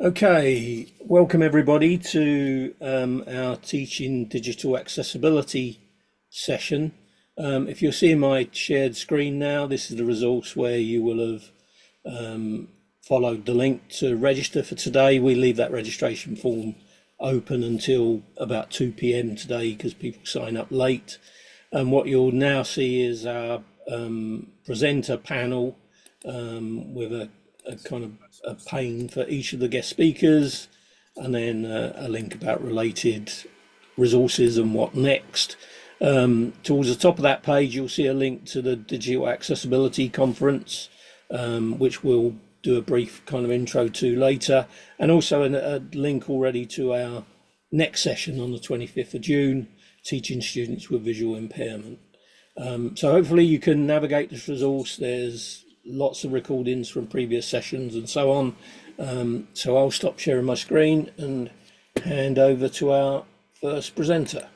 Okay, welcome everybody to our Teaching Digital Accessibility session. If you're seeing my shared screen now, this is the resource where you will have followed the link to register for today. We leave that registration form open until about 2 p.m. today because people sign up late. And what you'll now see is our presenter panel with a kind of a pane for each of the guest speakers, and then a link about related resources and what next. Towards the top of that page, you'll see a link to the Digital Accessibility Conference, which we'll do a brief kind of intro to later, and also a link already to our next session on the 25th of June, teaching students with visual impairment. So hopefully you can navigate this resource. There's lots of recordings from previous sessions and so on. So I'll stop sharing my screen and hand over to our first presenter.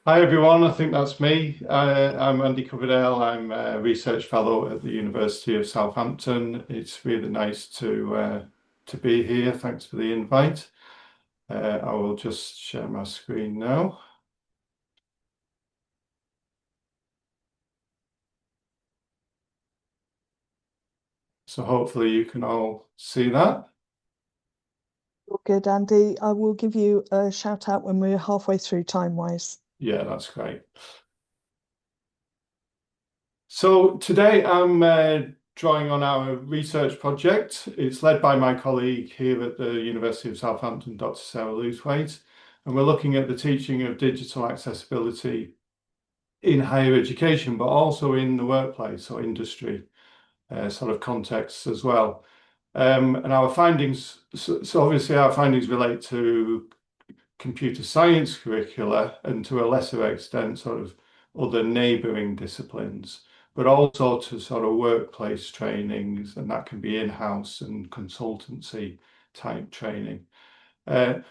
Hi everyone, I think that's me. I'm Andy Coverdale. I'm a research fellow at the University of Southampton. It's really nice to be here. Thanks for the invite. I will just share my screen now. So hopefully you can all see that. Good, Andy. I will give you a shout out when we're halfway through time-wise. Yeah, that's great. So today I'm drawing on our research project. It's led by my colleague here at the University of Southampton, Dr. Sarah Lewthwaite, and we're looking at the teaching of digital accessibility in higher education, but also in the workplace or industry sort of contexts as well. And our findings, so obviously our findings relate to computer science curricula and to a lesser extent sort of other neighbouring disciplines, but also to sort of workplace trainings, and that can be in-house and consultancy type training.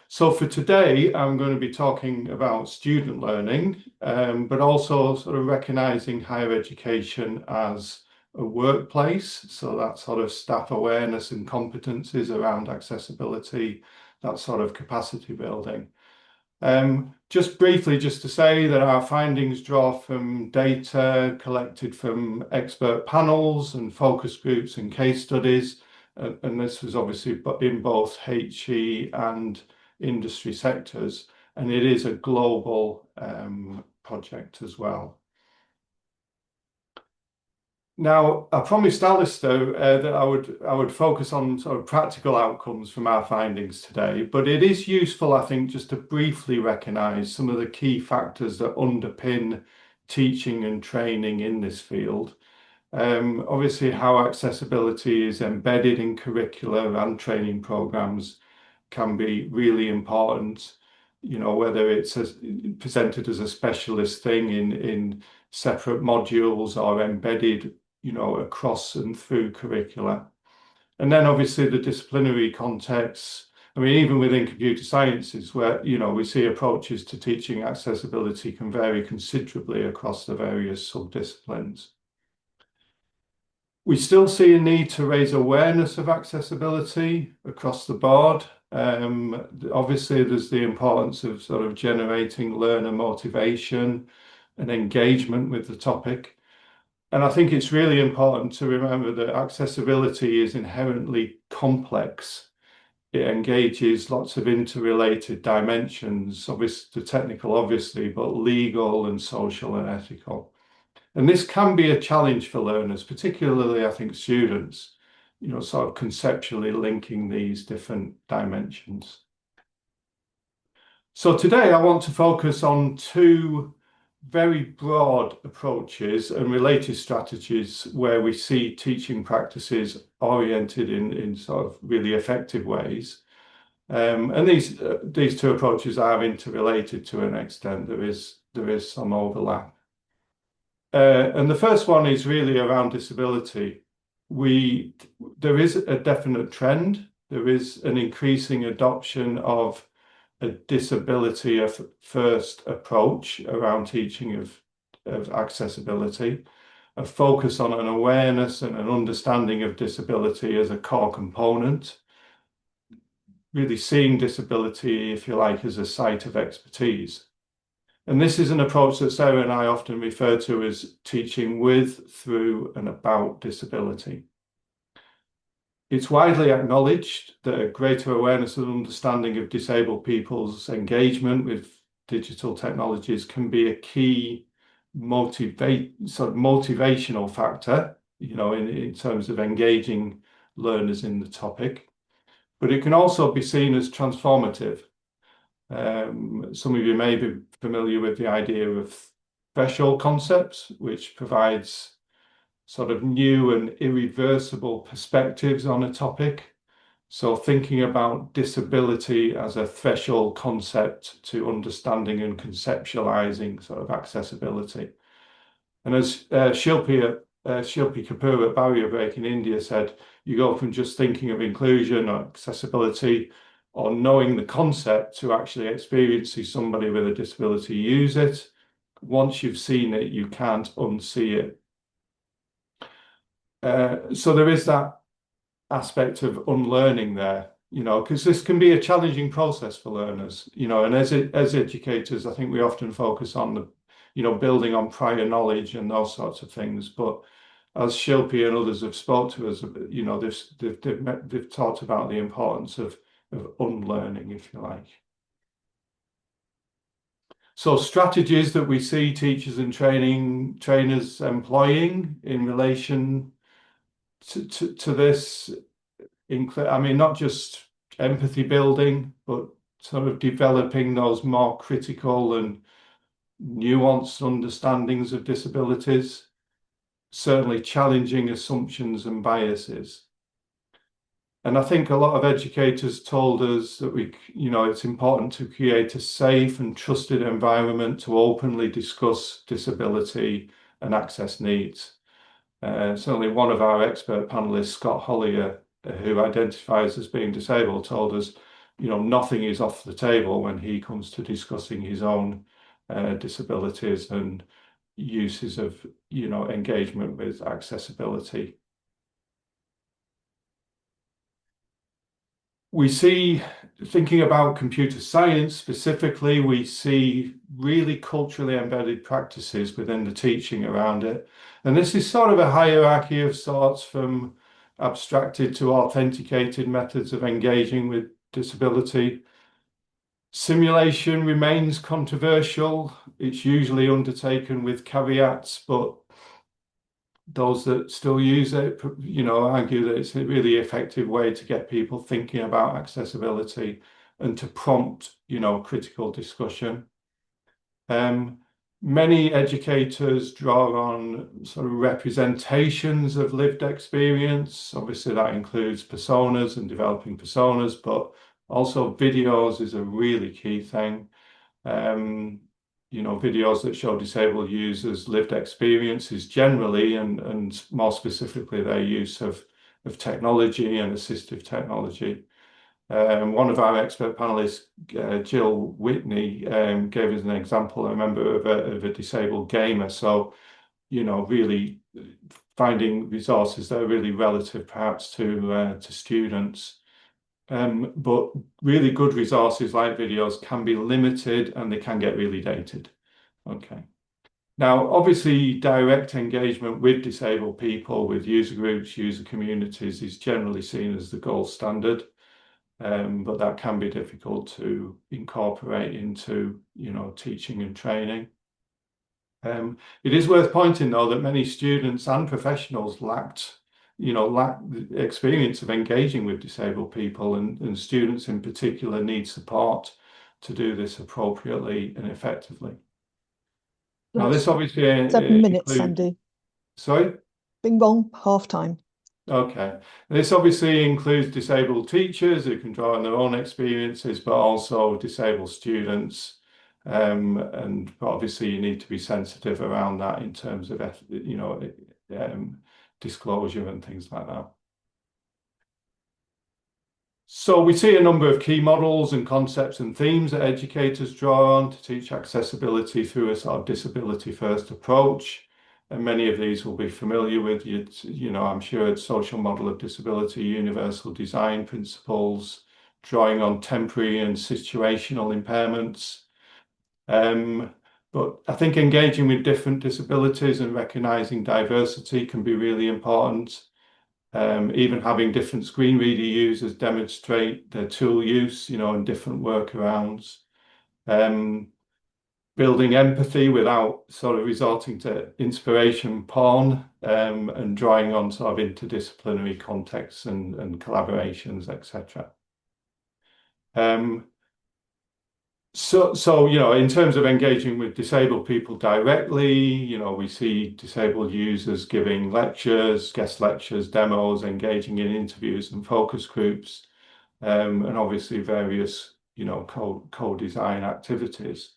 So for today, I'm going to be talking about student learning, but also sort of recognising higher education as a workplace. So that sort of staff awareness and competencies around accessibility, that sort of capacity building. Just briefly, just to say that our findings draw from data collected from expert panels and focus groups and case studies. And this was obviously in both HE and industry sectors. And it is a global project as well. Now, I promised Alistair that I would focus on sort of practical outcomes from our findings today, but it is useful, I think, just to briefly recognise some of the key factors that underpin teaching and training in this field. Obviously, how accessibility is embedded in curricula and training programmes can be really important, you know, whether it's presented as a specialist thing in separate modules or embedded, you know, across and through curricula. And then obviously the disciplinary contexts. I mean, even within computer sciences, where, you know, we see approaches to teaching accessibility can vary considerably across the various subdisciplines. We still see a need to raise awareness of accessibility across the board. Obviously, there's the importance of sort of generating learner motivation and engagement with the topic. And I think it's really important to remember that accessibility is inherently complex. It engages lots of interrelated dimensions, obviously the technical, obviously, but legal and social and ethical. And this can be a challenge for learners, particularly, I think, students, you know, sort of conceptually linking these different dimensions. So today I want to focus on two very broad approaches and related strategies where we see teaching practices oriented in sort of really effective ways. And these two approaches are interrelated to an extent. There is some overlap. And the first one is really around disability. There is a definite trend. There is an increasing adoption of a disability first approach around teaching of of accessibility, a focus on an awareness and an understanding of disability as a core component, really seeing disability, if you like, as a site of expertise. And this is an approach that Sarah and I often refer to as teaching with, through, and about disability. It's widely acknowledged that a greater awareness and understanding of disabled people's engagement with digital technologies can be a key motivational factor, in terms of engaging learners in the topic. But it can also be seen as transformative. Some of you may be familiar with the idea of threshold concepts, which provides sort of new and irreversible perspectives on a topic. So thinking about disability as a threshold concept to understanding and conceptualizing sort of accessibility. And as Shilpi Kapoor at Barrier Break in India said, you go from just thinking of inclusion or accessibility or knowing the concept to actually experiencing somebody with a disability use it. Once you've seen it, you can't unsee it. So there is that aspect of unlearning there, because this can be a challenging process for learners, and as educators, I think we often focus on the, building on prior knowledge and those sorts of things. But as Shilpi and others have spoke to us, they've talked about the importance of unlearning, if you like. So strategies that we see teachers and trainers employing in relation to this include, not just empathy building, but sort of developing those more critical and nuanced understandings of disabilities, certainly challenging assumptions and biases. And I think a lot of educators told us that it's important to create a safe and trusted environment to openly discuss disability and access needs. Certainly one of our expert panelists, Scott Hollier, who identifies as being disabled, told us, nothing is off the table when he comes to discussing his own disabilities and uses of, engagement with accessibility. We see, thinking about computer science specifically, we see really culturally embedded practices within the teaching around it. And this is sort of a hierarchy of sorts, from abstracted to authenticated methods of engaging with disability. Simulation remains controversial. It's usually undertaken with caveats, but those that still use it, argue that it's a really effective way to get people thinking about accessibility and to prompt, critical discussion. Many educators draw on sort of representations of lived experience. Obviously, that includes personas and developing personas, but also videos is a really key thing. Videos that show disabled users' lived experiences generally, and more specifically their use of technology and assistive technology. One of our expert panelists, Jill Whitney, gave us an example, I remember, of a disabled gamer. So, really finding resources that are really relative perhaps to students. But really good resources like videos can be limited and they can get really dated. Okay. Now, obviously, direct engagement with disabled people, with user groups, user communities is generally seen as the gold standard. But that can be difficult to incorporate into, teaching and training. It is worth pointing, though, that many students and professionals lack the experience of engaging with disabled people, and students in particular need support to do this appropriately and effectively. Now, this obviously 7 minutes, Sandy. Sorry? Bing bong, half time. Okay. This obviously includes disabled teachers who can draw on their own experiences, but also disabled students. And obviously you need to be sensitive around that in terms of, disclosure and things like that. So we see a number of key models and concepts and themes that educators draw on to teach accessibility through a sort of disability first approach. And many of these will be familiar with you know, I'm sure it's social model of disability, universal design principles, drawing on temporary and situational impairments. But I think engaging with different disabilities and recognizing diversity can be really important. Even having different screen reader users demonstrate their tool use, you know, and different workarounds. Building empathy without sort of resorting to inspiration porn, and drawing on sort of interdisciplinary contexts and collaborations, etc. So, you know, in terms of engaging with disabled people directly, you know, we see disabled users giving lectures, guest lectures, demos, engaging in interviews and focus groups, and obviously various, you know, co-design activities.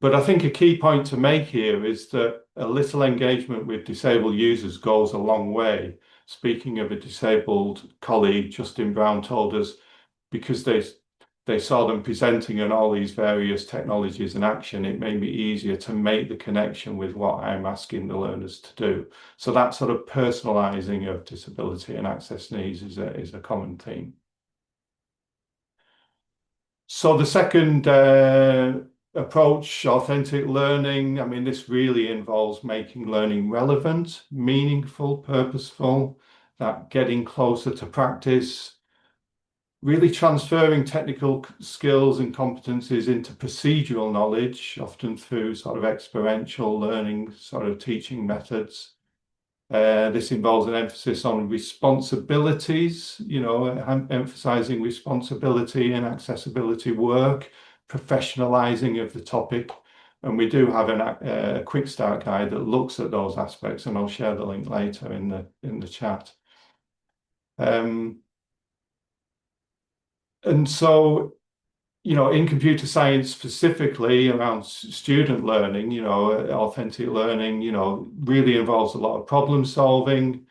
But I think a key point to make here is that a little engagement with disabled users goes a long way. Speaking of a disabled colleague, Justin Brown told us, because they saw them presenting on all these various technologies in action, it made me easier to make the connection with what I'm asking the learners to do. So that sort of personalizing of disability and access needs is a common theme. So the second approach, authentic learning, I mean, this really involves making learning relevant, meaningful, purposeful, that getting closer to practice, really transferring technical skills and competencies into procedural knowledge, often through sort of experiential learning, sort of teaching methods. This involves an emphasis on responsibilities, you know, emphasizing responsibility and accessibility work, professionalizing of the topic. And we do have a quick start guide that looks at those aspects, and I'll share the link later in the chat. And so, you know, in computer science specifically around student learning, you know, authentic learning, you know, really involves a lot of problem solving,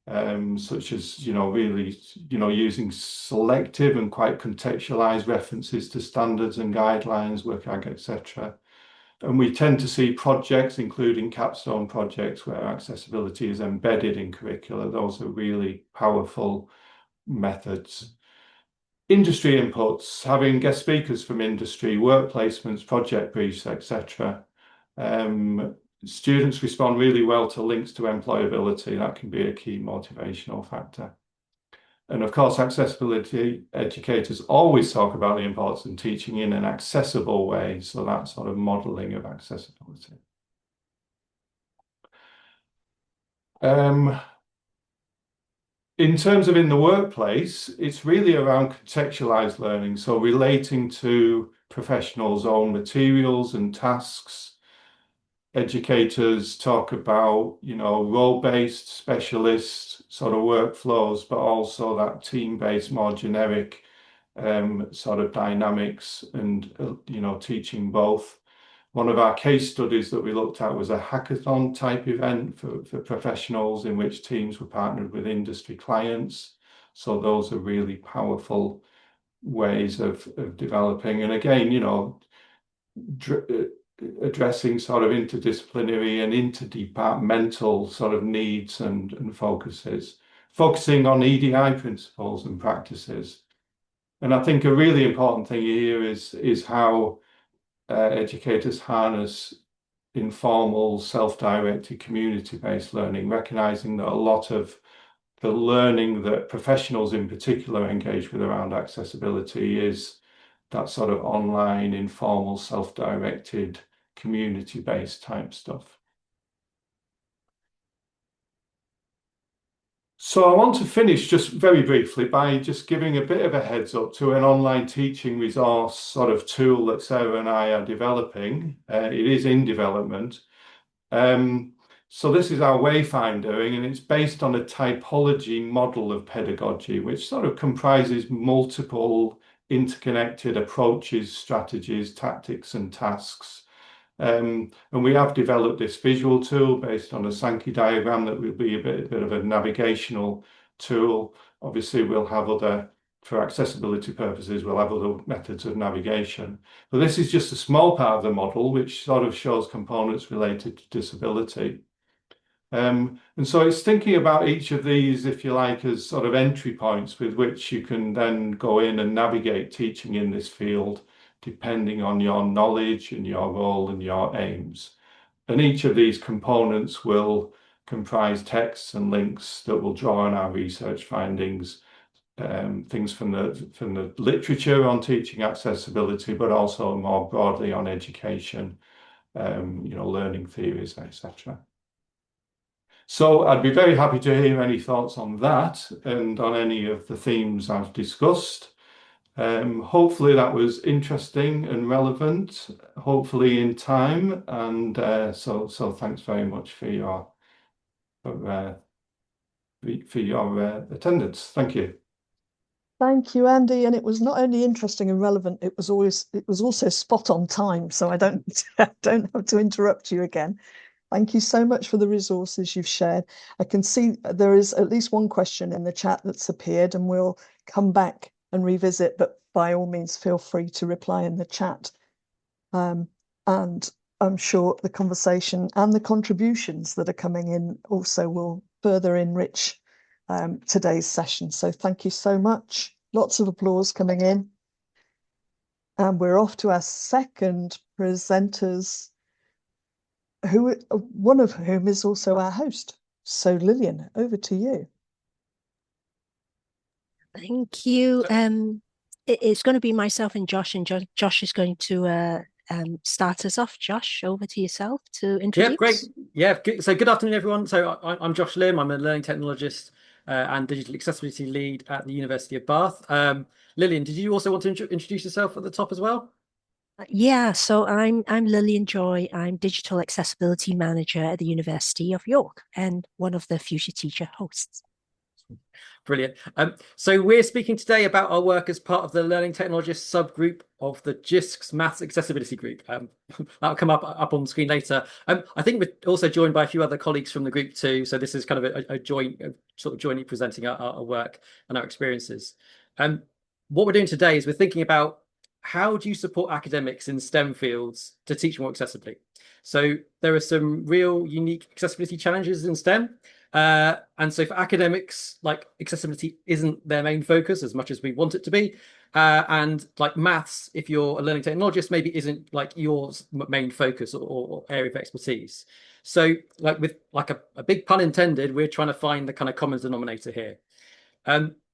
such as, you know, really, you know, using selective and quite contextualized references to standards and guidelines, WCAG, etc. And we tend to see projects, including capstone projects, where accessibility is embedded in curricula. Those are really powerful methods. Industry inputs, having guest speakers from industry, work placements, project briefs, etc. Students respond really well to links to employability. That can be a key motivational factor. And of course, accessibility educators always talk about the importance of teaching in an accessible way. So that sort of modeling of accessibility. In terms of in the workplace, it's really around contextualized learning. So relating to professionals' own materials and tasks. Educators talk about, you know, role-based specialist sort of workflows, but also that team-based, more generic sort of dynamics and, you know, teaching both. One of our case studies that we looked at was a hackathon type event for professionals in which teams were partnered with industry clients. So those are really powerful ways of developing. And again, you know, addressing sort of interdisciplinary and interdepartmental sort of needs and focuses, focusing on EDI principles and practices. And I think a really important thing here is how educators harness informal, self-directed, community-based learning, recognizing that a lot of the learning that professionals in particular engage with around accessibility is that sort of online, informal, self-directed, community-based type stuff. So I want to finish just very briefly by just giving a bit of a heads up to an online teaching resource sort of tool that Sarah and I are developing. It is in development. So this is our wayfinding, and it's based on a typology model of pedagogy, which sort of comprises multiple interconnected approaches, strategies, tactics, and tasks. And we have developed this visual tool based on a Sankey diagram that will be a bit of a navigational tool. Obviously, we'll have other for accessibility purposes, we'll have other methods of navigation. But this is just a small part of the model, which sort of shows components related to disability. And so it's thinking about each of these, if you like, as sort of entry points with which you can then go in and navigate teaching in this field, depending on your knowledge and your role and your aims. And each of these components will comprise texts and links that will draw on our research findings, things from the literature on teaching accessibility, but also more broadly on education, learning theories, etc. So I'd be very happy to hear any thoughts on that and on any of the themes I've discussed. Hopefully that was interesting and relevant, hopefully in time. And so thanks very much for your attendance. Thank you. Thank you, Andy. And it was not only interesting and relevant, it was also spot on time. So I don't don't have to interrupt you again. Thank you so much for the resources you've shared. I can see there is at least one question in the chat that's appeared, and we'll come back and revisit, but by all means, feel free to reply in the chat. And I'm sure the conversation and the contributions that are coming in also will further enrich today's session. So thank you so much. Lots of applause coming in. And we're off to our second presenters, one of whom is also our host. So Lillian, over to you. Thank you. It's going to be myself and Josh, and Josh is going to start us off. Josh, over to yourself to introduce. Yeah, great. Yeah, so good afternoon, everyone. So I'm Josh Lim. I'm a learning technologist and digital accessibility lead at the University of Bath. Lillian, did you also want to introduce yourself at the top as well? Yeah, so I'm Lillian Joy. I'm digital accessibility manager at the University of York and one of the Future Teacher hosts. Brilliant. So we're speaking today about our work as part of the Learning Technologists subgroup of the JISC's Maths Accessibility Group. That'll come up on the screen later. I think we're also joined by a few other colleagues from the group too. So this is kind of a jointly presenting our work and our experiences. What we're doing today is we're thinking about how do you support academics in STEM fields to teach more accessibly? So there are some real unique accessibility challenges in STEM. And so for academics, like accessibility isn't their main focus as much as we want it to be. And like maths, if you're a learning technologist, maybe isn't like your main focus or area of expertise. So like with like a big pun intended, we're trying to find the kind of common denominator here.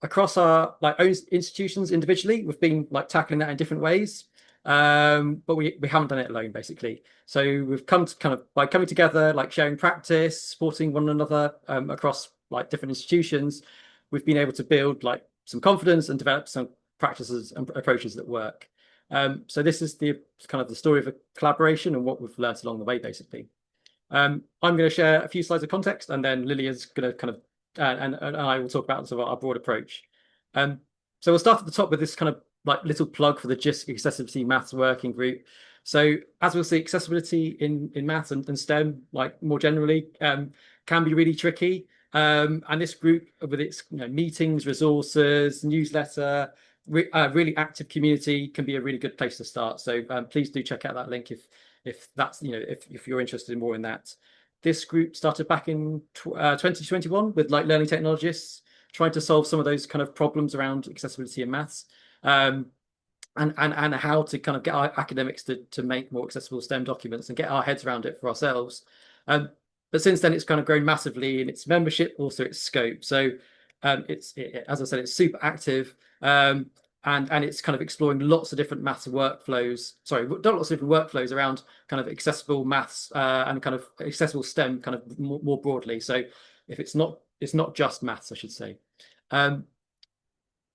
Across our like own institutions individually, we've been like tackling that in different ways. But we haven't done it alone, basically. So we've come to kind of by coming together, like sharing practice, supporting one another across like different institutions, we've been able to build like some confidence and develop some practices and approaches that work. So this is the kind of the story of a collaboration and what we've learned along the way, basically. I'm going to share a few slides of context, and then Lillian's going to kind of and I will talk about sort of our broad approach. So we'll start at the top with this kind of like little plug for the JISC Accessibility Maths Working Group. So as we'll see, accessibility in maths and STEM, like more generally, can be really tricky. And this group, with its meetings, resources, newsletter, really active community, can be a really good place to start. So please do check out that link if that's if you're interested in more in that. This group started back in 2021 with like learning technologists trying to solve some of those kind of problems around accessibility in maths. And how to kind of get our academics to make more accessible STEM documents and get our heads around it for ourselves. But since then, it's kind of grown massively in its membership, also its scope. So as I said, it's super active. And it's kind of exploring lots of different maths workflows. Sorry, lots of different workflows around kind of accessible maths and kind of accessible STEM kind of more broadly. So if it's not just maths, I should say.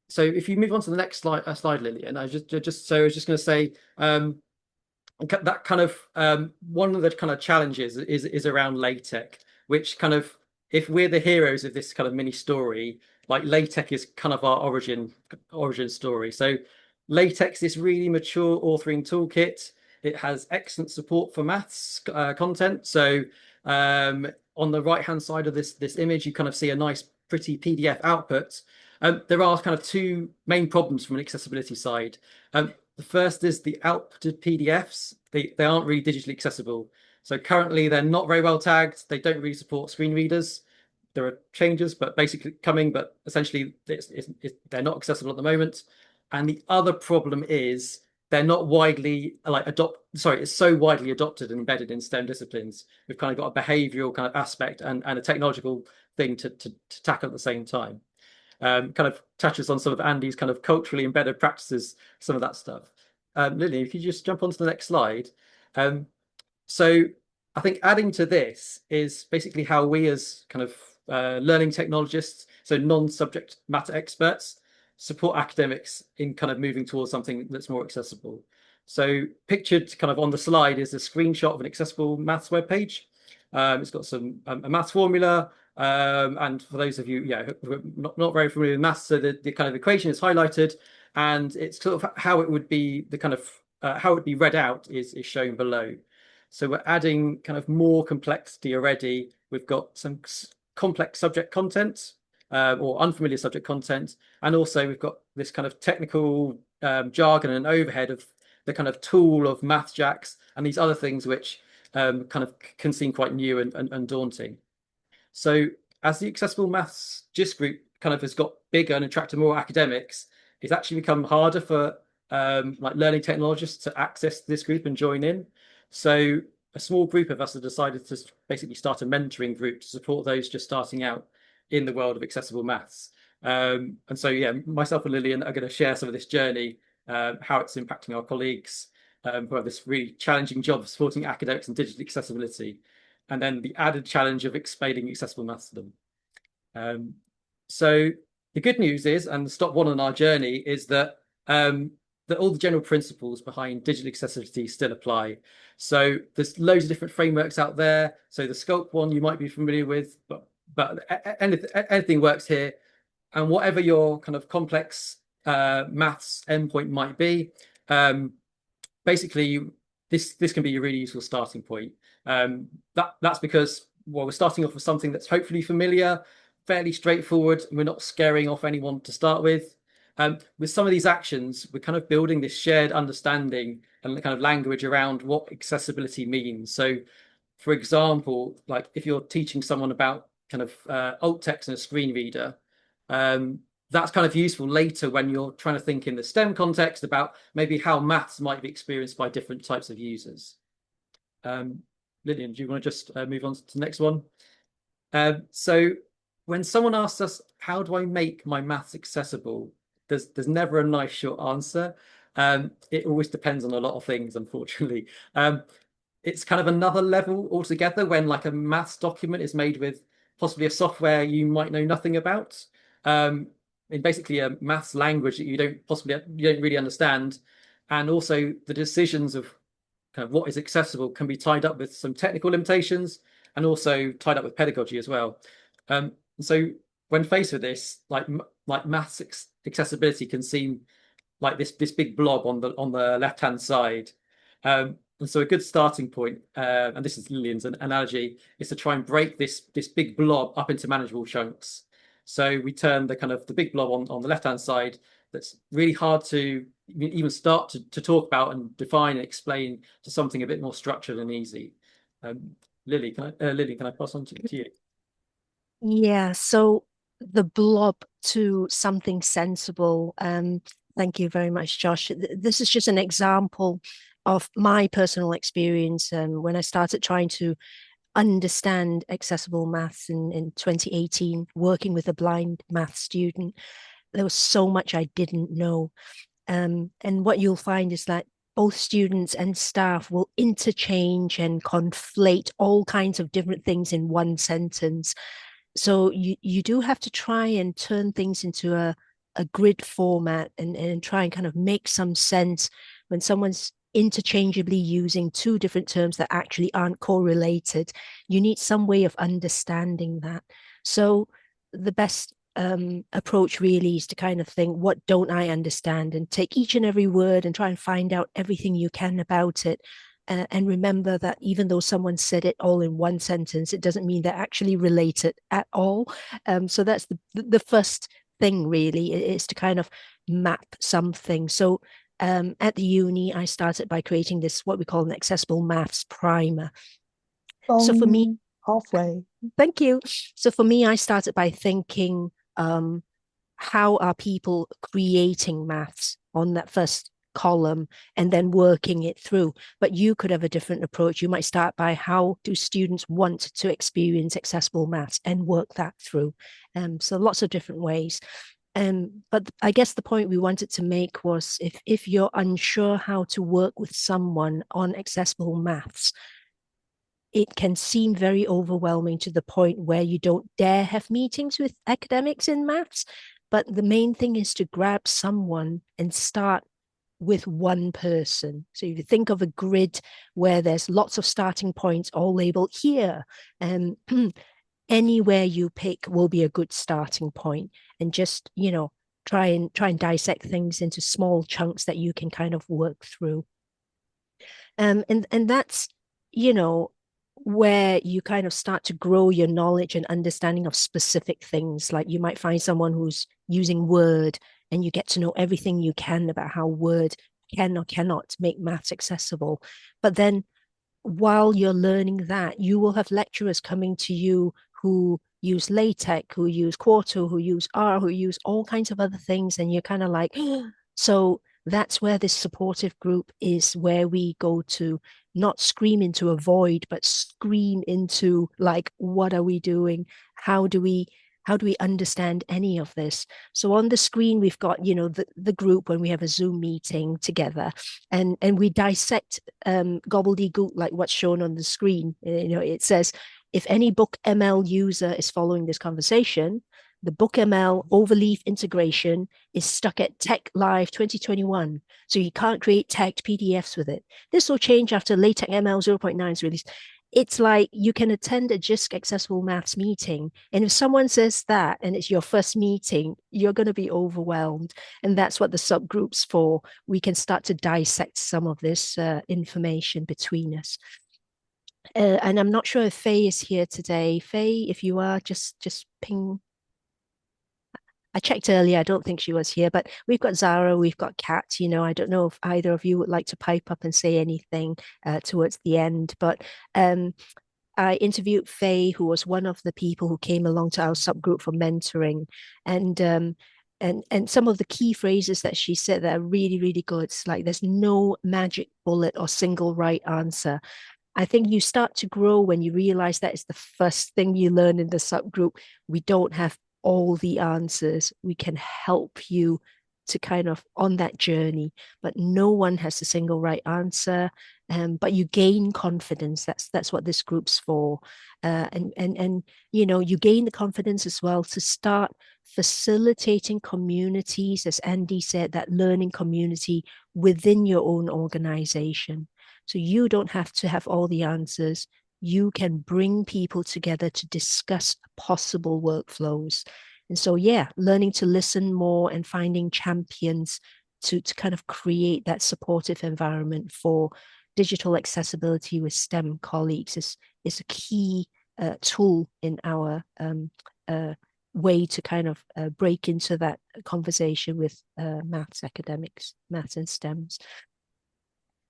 So if you move on to the next slide, Lillian, I was just going to say that kind of one of the kind of challenges is around LaTeX, which kind of, if we're the heroes of this kind of mini story, like LaTeX is kind of our origin story. So LaTeX is really mature authoring toolkit. It has excellent support for maths content. So on the right hand side of this image, you kind of see a nice, pretty PDF output. There are kind of two main problems from an accessibility side. The first is the outputted PDFs. They aren't really digitally accessible. So currently they're not very well tagged. They don't really support screen readers. There are changes, but basically coming, but essentially they're not accessible at the moment. And the other problem is they're not widely it's so widely adopted and embedded in STEM disciplines. We've kind of got a behavioral kind of aspect and a technological thing to tackle at the same time. Kind of touches on some of Andy's kind of culturally embedded practices, some of that stuff. Lily, if you just jump onto the next slide. So I think adding to this is basically how we as kind of learning technologists, so non-subject matter experts, support academics in kind of moving towards something that's more accessible. So pictured kind of on the slide is a screenshot of an accessible maths webpage. It's got some a maths formula, and for those of you who are not very familiar with maths, so the kind of equation is highlighted, and it's sort of how it would be the kind of how it would be read out is shown below. So we're adding kind of more complexity already. We've got some complex subject content or unfamiliar subject content, and also we've got this kind of technical jargon and overhead of the kind of tool of math jacks and these other things which kind of can seem quite new and daunting. So as the accessible maths GIST group kind of has got bigger and attracted more academics, it's actually become harder for like learning technologists to access this group and join in. So a small group of us have decided to basically start a mentoring group to support those just starting out in the world of accessible maths. And so, yeah, myself and Lillian are going to share some of this journey, how it's impacting our colleagues who have this really challenging job of supporting academics and digital accessibility, and then the added challenge of explaining accessible maths to them. So the good news is, and the stop one on our journey, is that that all the general principles behind digital accessibility still apply. So there's loads of different frameworks out there. So the Sculpt one you might be familiar with, but anything works here. And whatever your kind of complex maths endpoint might be, basically this can be a really useful starting point. That's because, well, we're starting off with something that's hopefully familiar, fairly straightforward, and we're not scaring off anyone to start with. With some of these actions, we're kind of building this shared understanding and the kind of language around what accessibility means. So, for example, like if you're teaching someone about kind of alt text in a screen reader, that's kind of useful later when you're trying to think in the STEM context about maybe how maths might be experienced by different types of users. Lillian, do you want to just move on to the next one? So when someone asks us, how do I make my maths accessible? There's never a nice short answer. It always depends on a lot of things, unfortunately. It's kind of another level altogether when like a maths document is made with possibly a software you might know nothing about. In basically a maths language that you don't really understand. And also the decisions of kind of what is accessible can be tied up with some technical limitations and also tied up with pedagogy as well. So when faced with this, like maths accessibility can seem like this big blob on the left-hand side. And so a good starting point, and this is Lillian's analogy, is to try and break this big blob up into manageable chunks. So we turn the big blob on the left-hand side that's really hard to even start to talk about and define and explain to something a bit more structured and easy. Lily, can I pass on to you? Yeah, so the blob to something sensible. Thank you very much, Josh. This is just an example of my personal experience when I started trying to understand accessible maths in 2018, working with a blind math student. There was so much I didn't know. And what you'll find is that both students and staff will interchange and conflate all kinds of different things in one sentence. So you do have to try and turn things into a grid format and try and kind of make some sense when someone's interchangeably using two different terms that actually aren't correlated. You need some way of understanding that. So the best approach really is to kind of think, what don't I understand? And take each and every word and try and find out everything you can about it. And remember that even though someone said it all in one sentence, it doesn't mean they're actually related at all. So that's the first thing really, is to kind of map something. So at the uni, I started by creating this, what we call an accessible maths primer. So for me, halfway. thank you. So for me, I started by thinking, how are people creating maths on that first column and then working it through? But you could have a different approach. You might start by, how do students want to experience accessible maths, and work that through. So lots of different ways. But I guess the point we wanted to make was, if you're unsure how to work with someone on accessible maths, it can seem very overwhelming to the point where you don't dare have meetings with academics in maths. But the main thing is to grab someone and start with one person. So if you think of a grid where there's lots of starting points all labeled here, and anywhere you pick will be a good starting point, and just, try and dissect things into small chunks that you can kind of work through. And that's, where you kind of start to grow your knowledge and understanding of specific things. Like you might find someone who's using Word, and you get to know everything you can about how Word can or cannot make maths accessible. But then while you're learning that, you will have lecturers coming to you who use LaTeX, who use Quarto, who use R, who use all kinds of other things. And you're kind of like, so that's where this supportive group is, where we go to not scream into a void, but scream into, like, what are we doing? How do we understand any of this? So on the screen, we've got, the group when we have a Zoom meeting together, and we dissect gobbledygook, like what's shown on the screen. It says, if any BookML user is following this conversation, the BookML overleaf integration is stuck at Tech Live 2021. So you can't create tagged PDFs with it. This will change after LaTeX ML 0.9 is released. It's like you can attend a JISC Accessible Maths meeting, and if someone says that and it's your first meeting, you're going to be overwhelmed. And that's what the subgroup's for. We can start to dissect some of this information between us. And I'm not sure if Faye is here today. Faye, if you are, just ping. I checked earlier. I don't think she was here, but we've got Zara, we've got Kat. I don't know if either of you would like to pipe up and say anything towards the end. But I interviewed Faye, who was one of the people who came along to our subgroup for mentoring, and some of the key phrases that she said that are really, really good. It's like, there's no magic bullet or single right answer. I think you start to grow when you realize that is the first thing you learn in the subgroup. We don't have all the answers. We can help you to kind of on that journey, but no one has a single right answer. But you gain confidence. That's what this group's for. And you gain the confidence as well to start facilitating communities, as Andy said, that learning community within your own organization. So you don't have to have all the answers. You can bring people together to discuss possible workflows. And so, learning to listen more and finding champions to kind of create that supportive environment for digital accessibility with STEM colleagues is a key tool in our way to kind of break into that conversation with maths academics, maths and STEMs.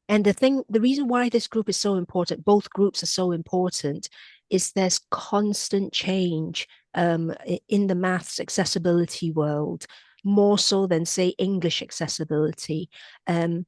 And the reason why this group is so important, both groups are so important, is there's constant change in the maths accessibility world, more so than, say, English accessibility. And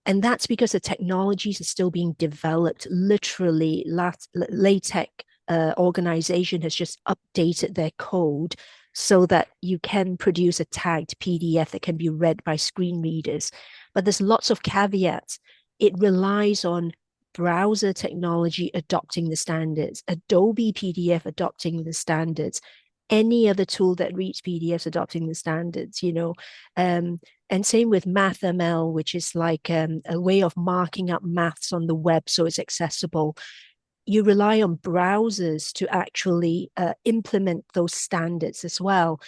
that's because the technologies are still being developed. Literally, LaTeX organization has just updated their code so that you can produce a tagged PDF that can be read by screen readers. But there's lots of caveats. It relies on browser technology adopting the standards, Adobe PDF adopting the standards, any other tool that reads PDFs adopting the standards, and same with MathML, which is like a way of marking up maths on the web so it's accessible. You rely on browsers to actually implement those standards as well.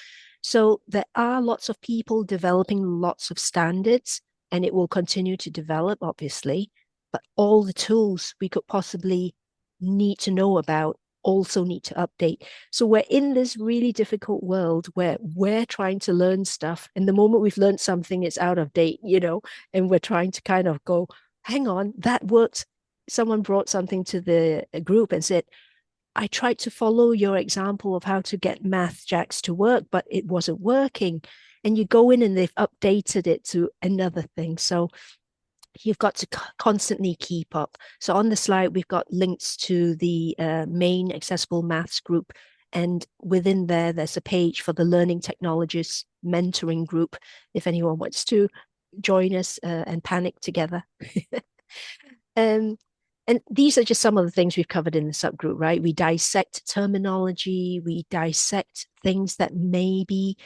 So there are lots of people developing lots of standards, and it will continue to develop, obviously. But all the tools we could possibly need to know about also need to update. So we're in this really difficult world where we're trying to learn stuff, and the moment we've learned something, it's out of date, and we're trying to kind of go, hang on, that worked. Someone brought something to the group and said, I tried to follow your example of how to get MathJax to work, but it wasn't working. And you go in and they've updated it to another thing. So you've got to constantly keep up. So on the slide, we've got links to the main accessible maths group. And within there, there's a page for the Learning Technologists mentoring group, if anyone wants to join us and panic together. And these are just some of the things we've covered in the subgroup, right? We dissect terminology, we dissect things that maybe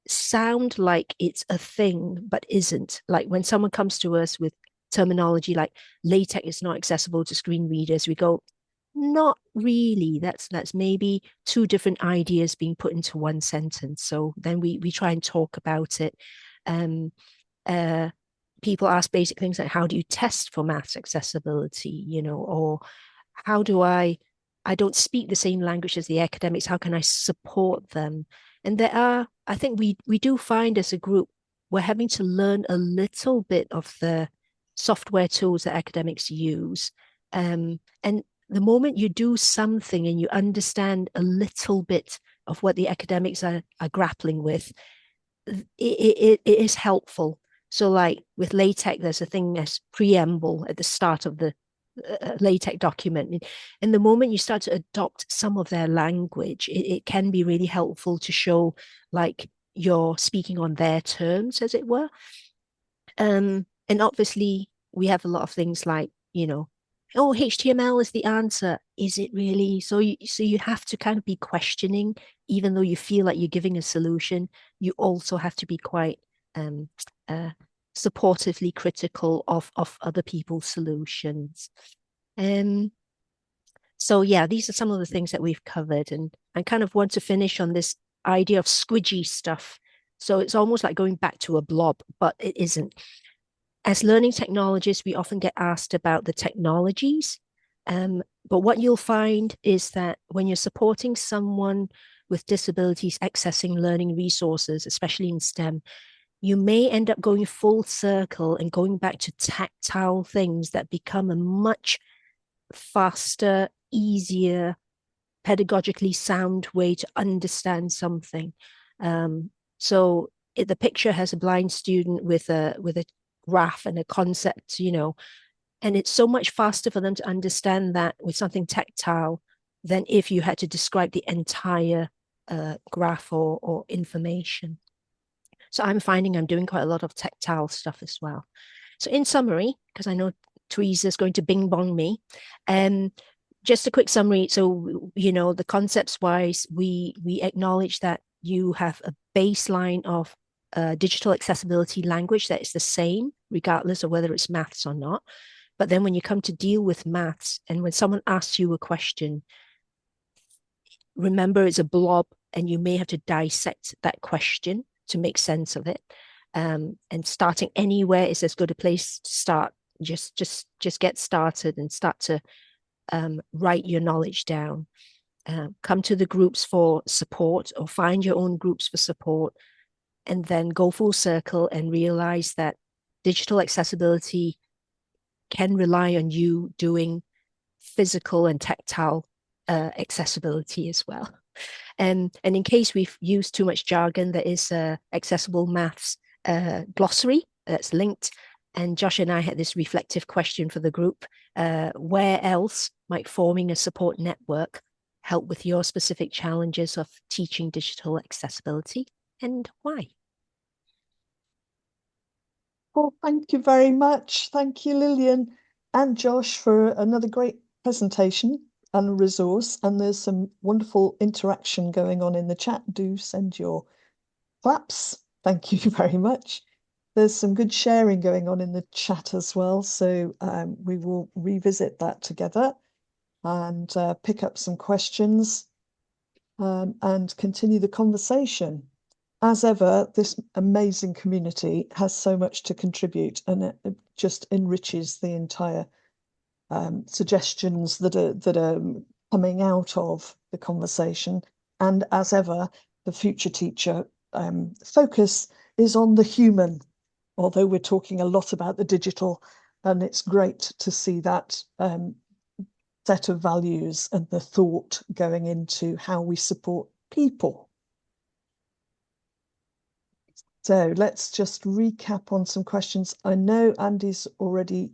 sound like it's a thing, but isn't. Like when someone comes to us with terminology like LaTeX is not accessible to screen readers, we go, not really. That's maybe two different ideas being put into one sentence. So then we try and talk about it. People ask basic things like, how do you test for maths accessibility, or how do I don't speak the same language as the academics, how can I support them? And I think we do find as a group, we're having to learn a little bit of the software tools that academics use. And the moment you do something and you understand a little bit of what the academics are grappling with, it is helpful. So like with LaTeX, there's a thing as preamble at the start of the LaTeX document. And the moment you start to adopt some of their language, it can be really helpful to show like you're speaking on their terms, as it were. And obviously we have a lot of things like, oh, HTML is the answer. Is it really? So you have to kind of be questioning, even though you feel like you're giving a solution, you also have to be quite supportively critical of other people's solutions. So yeah, these are some of the things that we've covered, and I kind of want to finish on this idea of squidgy stuff. So it's almost like going back to a blob, but it isn't. As learning technologists, we often get asked about the technologies. But what you'll find is that when you're supporting someone with disabilities accessing learning resources, especially in STEM, you may end up going full circle and going back to tactile things that become a much faster, easier, pedagogically sound way to understand something. So the picture has a blind student with a graph and a concept, and it's so much faster for them to understand that with something tactile than if you had to describe the entire graph or information. So I'm finding I'm doing quite a lot of tactile stuff as well. So in summary, because I know Teresa's going to bing bong me, just a quick summary. So, the concepts wise, we acknowledge that you have a baseline of digital accessibility language that is the same, regardless of whether it's maths or not. But then when you come to deal with maths, and when someone asks you a question, remember it's a blob and you may have to dissect that question to make sense of it. And starting anywhere is as good a place to start. Just get started and start to write your knowledge down. Come to the groups for support, or find your own groups for support, and then go full circle and realize that digital accessibility can rely on you doing physical and tactile accessibility as well. And in case we've used too much jargon, there is a accessible maths glossary that's linked. And Josh and I had this reflective question for the group. Where else might forming a support network help with your specific challenges of teaching digital accessibility, and why? Well, thank you very much. Thank you, Lillian and Josh, for another great presentation and resource. And there's some wonderful interaction going on in the chat. Do send your claps. Thank you very much. There's some good sharing going on in the chat as well. So we will revisit that together and pick up some questions and continue the conversation. As ever, this amazing community has so much to contribute, and it just enriches the entire suggestions that are coming out of the conversation. And as ever, the future teacher focus is on the human, although we're talking a lot about the digital, and it's great to see that set of values and the thought going into how we support people. So let's just recap on some questions. I know Andy's already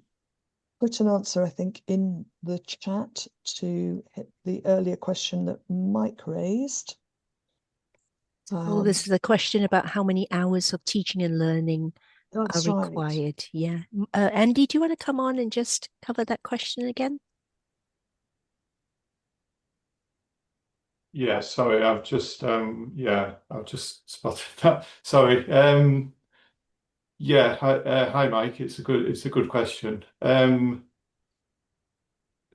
put an answer, I think, in the chat to hit the earlier question that Mike raised. Oh, this is a question about how many hours of teaching and learning are That's right. required. Yeah. Andy, do you want to come on and just cover that question again? Yeah, sorry, I've just spotted that. Sorry. Yeah, hi Mike. It's a good question.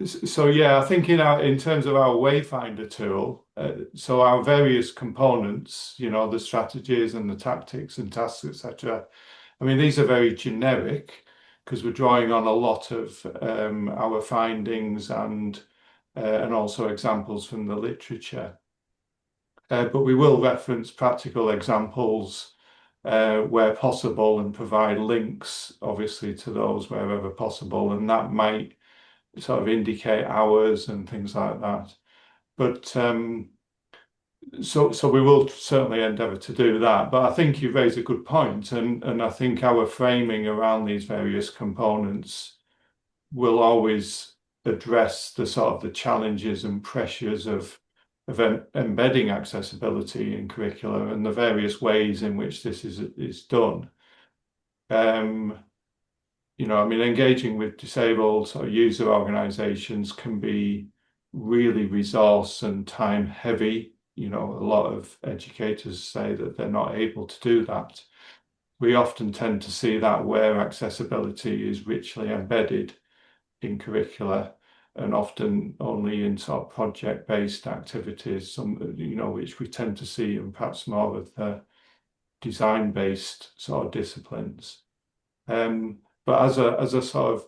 So yeah, I think in terms of our Wayfinder tool, so our various components, the strategies and the tactics and tasks, etc. I mean, these are very generic because we're drawing on a lot of our findings and also examples from the literature. But we will reference practical examples where possible and provide links, obviously, to those wherever possible, and that might sort of indicate hours and things like that. But so we will certainly endeavour to do that. But I think you raise a good point, and I think our framing around these various components will always address the sort of the challenges and pressures of embedding accessibility in curricula and the various ways in which this is done. I mean, engaging with disabled or user organizations can be really resource and time heavy. A lot of educators say that they're not able to do that. We often tend to see that where accessibility is richly embedded in curricula and often only in sort of project-based activities, which we tend to see in perhaps more of the design-based sort of disciplines. But as a sort of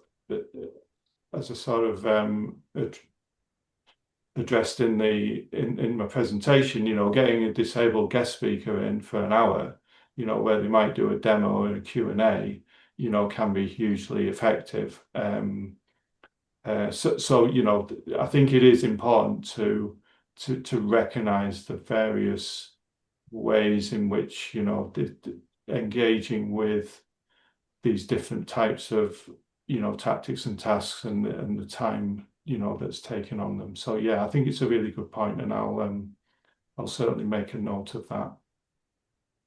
addressed in my presentation, getting a disabled guest speaker in for an hour, where they might do a demo and a Q&A, can be hugely effective. So I think it is important to recognise the various ways in which engaging with these different types of tactics and tasks and the time that's taken on them. So yeah, I think it's a really good point, and I'll certainly make a note of that.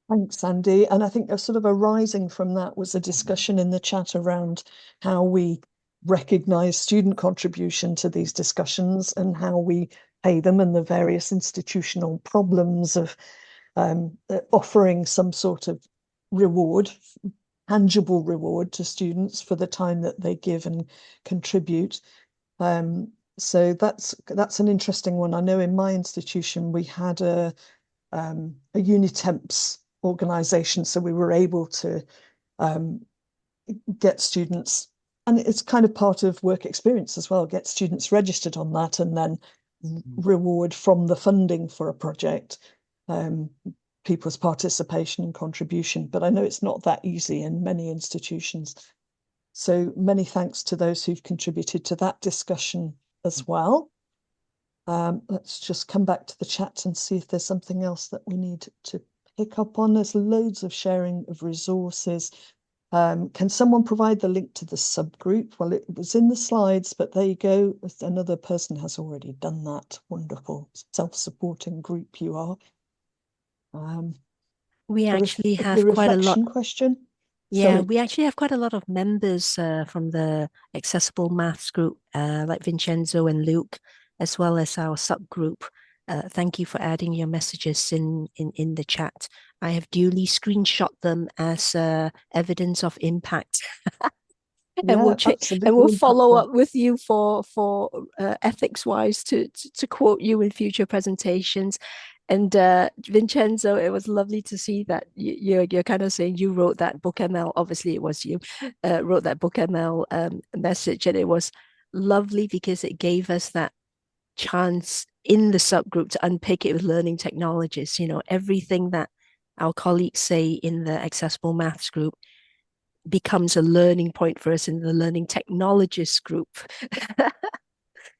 Thanks, Andy. And I think a sort of arising from that was a discussion in the chat around how we recognise student contribution to these discussions and how we pay them, and the various institutional problems of offering some sort of reward, tangible reward to students for the time that they give and contribute. So that's an interesting one. I know in my institution we had a Unitemps organisation, so we were able to get students, and it's kind of part of work experience as well, get students registered on that and then reward from the funding for a project people's participation and contribution. But I know it's not that easy in many institutions. So many thanks to those who've contributed to that discussion as well. Let's just come back to the chat and see if there's something else that we need to pick up on. There's loads of sharing of resources. Can someone provide the link to the subgroup? Well, it was in the slides, but there you go. Another person has already done that. Wonderful self-supporting group you are. We actually have the quite a lot. Question. Yeah, Sorry. we actually have quite a lot of members from the Accessible Maths group, like Vincenzo and Luke, as well as our subgroup. Thank you for adding your messages in the chat. I have duly screenshot them as evidence of impact. And we'll follow up with you for ethics wise to quote you in future presentations. And Vincenzo, it was lovely to see that you're kind of saying you wrote that book ML. Obviously, it was you wrote that book ML message, and it was lovely because it gave us that chance in the subgroup to unpick it with learning technologists. Everything that our colleagues say in the accessible maths group becomes a learning point for us in the learning technologists group.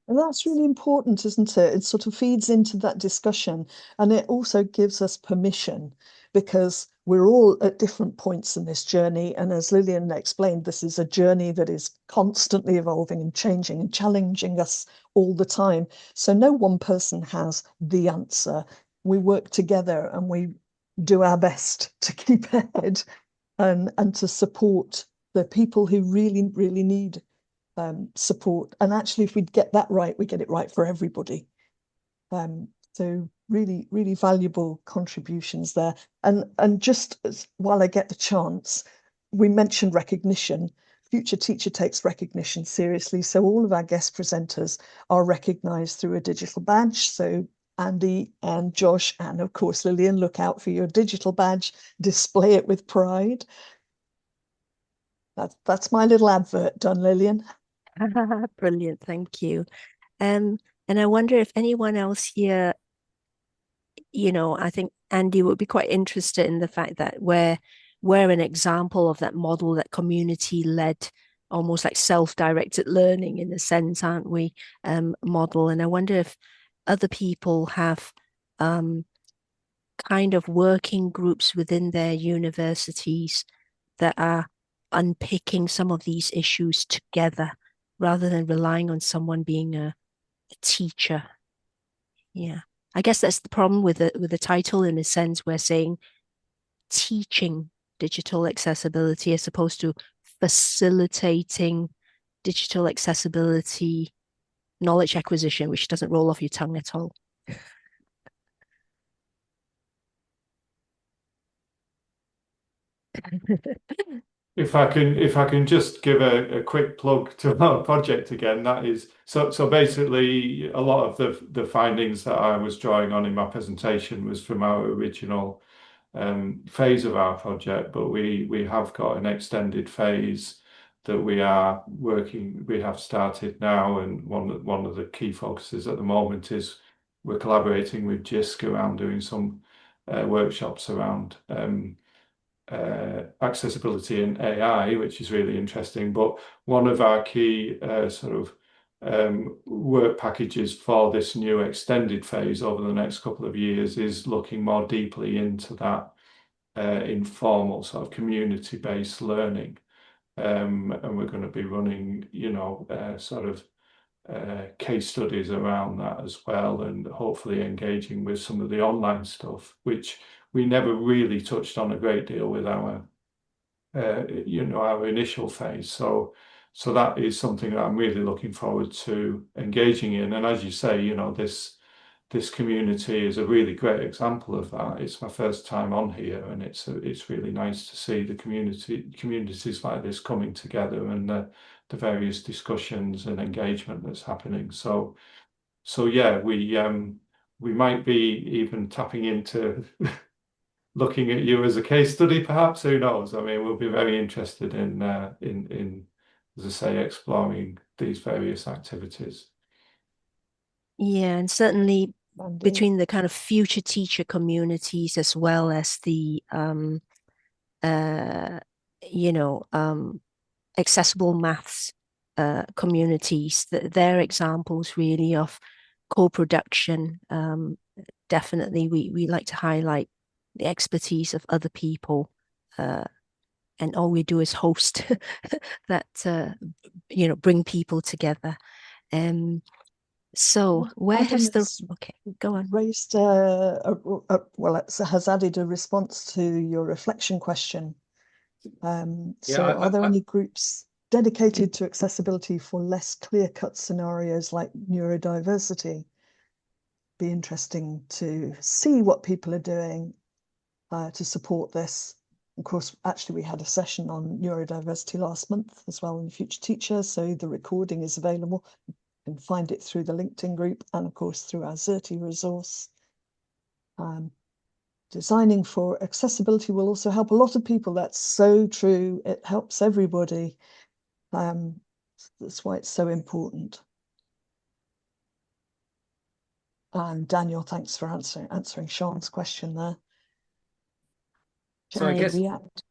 And that's really important, isn't it? It sort of feeds into that discussion, and it also gives us permission, because we're all at different points in this journey. And as Lillian explained, this is a journey that is constantly evolving and changing and challenging us all the time. So no one person has the answer. We work together and we do our best to keep ahead and to support the people who really, really need support. And actually, if we get that right, we get it right for everybody. So really, really valuable contributions there. And just while I get the chance, we mentioned recognition. Future Teacher takes recognition seriously. So all of our guest presenters are recognised through a digital badge. So Andy and Josh, and of course Lillian, look out for your digital badge, display it with pride. That's my little advert done, Lillian. Brilliant, thank you. And I wonder if anyone else here, I think Andy would be quite interested in the fact that we're an example of that model, that community-led, almost like self-directed learning in a sense, aren't we? Model. And I wonder if other people have kind of working groups within their universities that are unpicking some of these issues together rather than relying on someone being a teacher. Yeah. I guess that's the problem with the title. In a sense, we're saying teaching digital accessibility as opposed to facilitating digital accessibility knowledge acquisition, which doesn't roll off your tongue at all. If I can just give a quick plug to our project again, that is so basically a lot of the findings that I was drawing on in my presentation was from our original phase of our project, but we have got an extended phase that we have started now, and one of the key focuses at the moment is we're collaborating with JISC around doing some workshops around accessibility and AI, which is really interesting. But one of our key work packages for this new extended phase over the next couple of years is looking more deeply into that informal sort of community-based learning. And we're going to be running, case studies around that as well, and hopefully engaging with some of the online stuff, which we never really touched on a great deal with our initial phase. So that is something that I'm really looking forward to engaging in. And as you say, this community is a really great example of that. It's my first time on here, and it's really nice to see the communities like this coming together, and the various discussions and engagement that's happening. So yeah, we might be even tapping into looking at you as a case study, perhaps. Who knows? I mean, we'll be very interested in as I say, exploring these various activities. Yeah, and certainly between the kind of future teacher communities as well as the accessible maths communities, they're examples really of co-production. Definitely, we like to highlight the expertise of other people, and all we do is host that, bring people together. So where has okay, go on. Raised well, it has added a response to your reflection question. Are there any groups dedicated to accessibility for less clear-cut scenarios like neurodiversity? Be interesting to see what people are doing to support this. Of course, actually, we had a session on neurodiversity last month as well in Future Teacher, so the recording is available. You can find it through the LinkedIn group and, of course, through our Xerti resource. Designing for accessibility will also help a lot of people. That's so true. It helps everybody. That's why it's so important. And Daniel, thanks for answering Sean's question there. Can So I I guess react?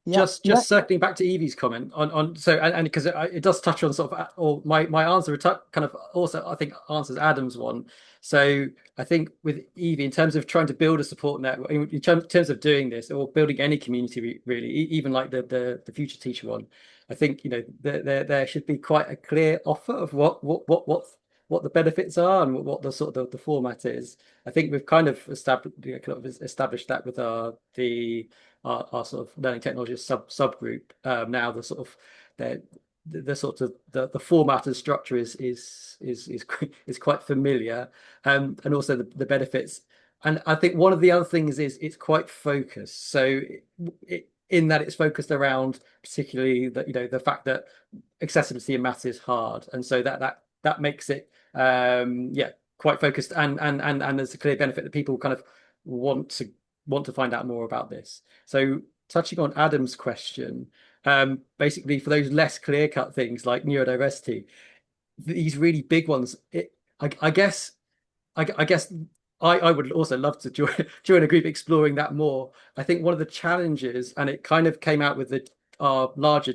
just Yeah. circling back to Evie's comment on so and because it does touch on sort of or my answer kind of also I think answers Adam's one. So I think with Evie, in terms of trying to build a support network, in terms of doing this or building any community really, even like the future teacher one, I think there should be quite a clear offer of what the benefits are and what the sort of the format is. I think we've kind of established that with our sort of learning technologies subgroup. Now the sort of the format and structure is quite familiar, and also the benefits. And I think one of the other things is it's quite focused. So in that it's focused around particularly the fact that accessibility in maths is hard, and so that makes it quite focused, and there's a clear benefit that people kind of want to find out more about this. So touching on Adam's question, basically for those less clear-cut things like neurodiversity, these really big ones, I guess I would also love to join a group exploring that more. I think one of the challenges, and it kind of came out with our larger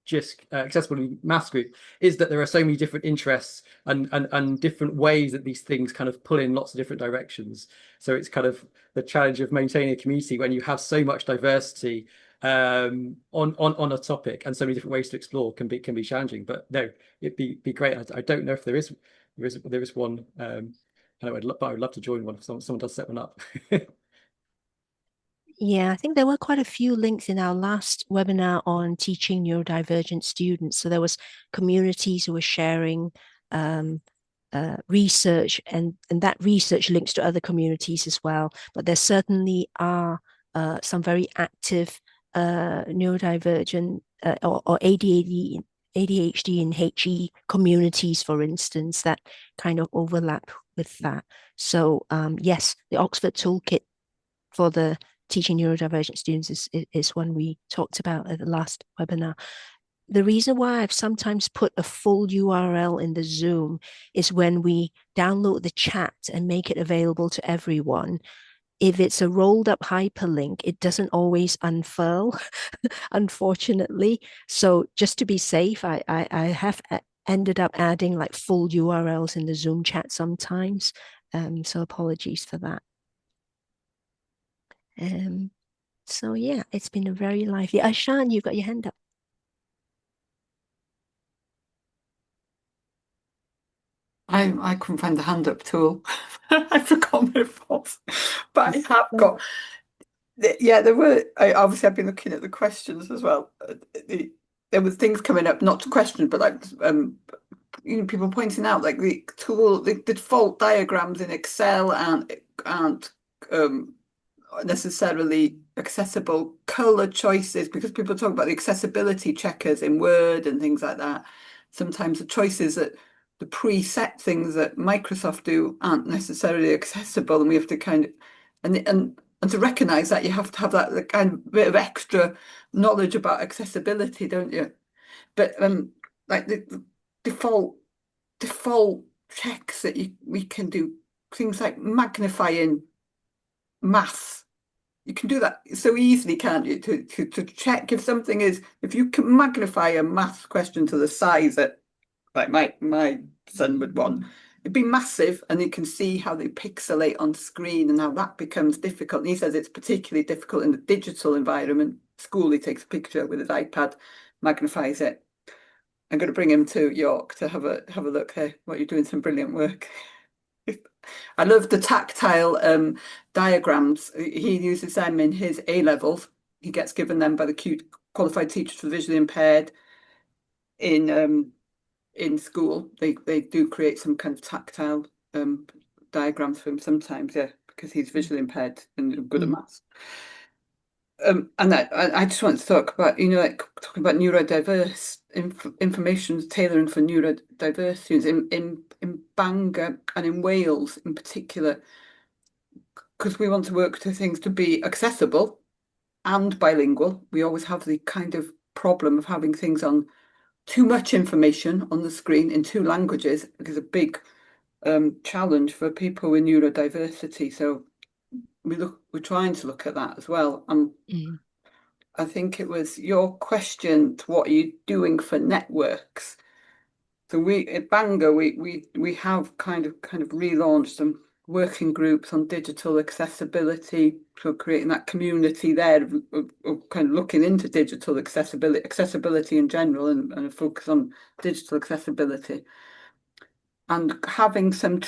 JISC accessible maths group, is that there are so many different interests and different ways that these things kind of pull in lots of different directions. So it's kind of the challenge of maintaining a community when you have so much diversity on a topic and so many different ways to explore can be challenging. But no, it'd be great. I don't know if there is one. And I would love to join one if someone does set one up. Yeah, I think there were quite a few links in our last webinar on teaching neurodivergent students. So there was communities who were sharing research, and that research links to other communities as well. But there certainly are some very active neurodivergent or ADHD and HE communities, for instance, that kind of overlap with that. So yes, the Oxford Toolkit for the teaching neurodivergent students is one we talked about at the last webinar. The reason why I've sometimes put a full URL in the Zoom is when we download the chat and make it available to everyone. If it's a rolled up hyperlink, it doesn't always unfurl, unfortunately. So just to be safe, I have ended up adding like full URLs in the Zoom chat sometimes. So apologies for that. So yeah, it's been a very lively. Ashan, you've got your hand up. I couldn't find the hand up tool. I forgot what it was, but I have got. Yeah, there were. Obviously, I've been looking at the questions as well. There was things coming up, not to questions, but like people pointing out like the tool, the default diagrams in Excel aren't necessarily accessible. Color choices, because people talk about the accessibility checkers in Word and things like that. Sometimes the choices that the preset things that Microsoft do aren't necessarily accessible, and we have to kind of and to recognize that you have to have that kind of bit of extra knowledge about accessibility, don't you? But like the default checks that we can do things like magnifying maths. You can do that so easily, can't you? To check if something is, if you can magnify a maths question to the size that like my son would want, it'd be massive, and you can see how they pixelate on screen and how that becomes difficult. And he says it's particularly difficult in the digital environment. School, he takes a picture with his iPad, magnifies it. I'm going to bring him to York to have a look here. What, you're doing some brilliant work. I love the tactile diagrams. He uses them in his A levels. He gets given them by the qualified teachers for visually impaired in school. They do create some kind of tactile diagrams for him sometimes, yeah, because he's visually impaired and good at maths. And I just want to talk about, like talking about neurodiverse information tailoring for neurodiverse students in Bangor and in Wales in particular, because we want to work to things to be accessible and bilingual. We always have the kind of problem of having things on too much information on the screen in two languages, because a big challenge for people with neurodiversity. So we're trying to look at that as well. I think it was your question to what are you doing for networks? So we at Bangor we have kind of relaunched some working groups on digital accessibility, so creating that community there of kind of looking into digital accessibility in general, and a focus on digital accessibility, and having some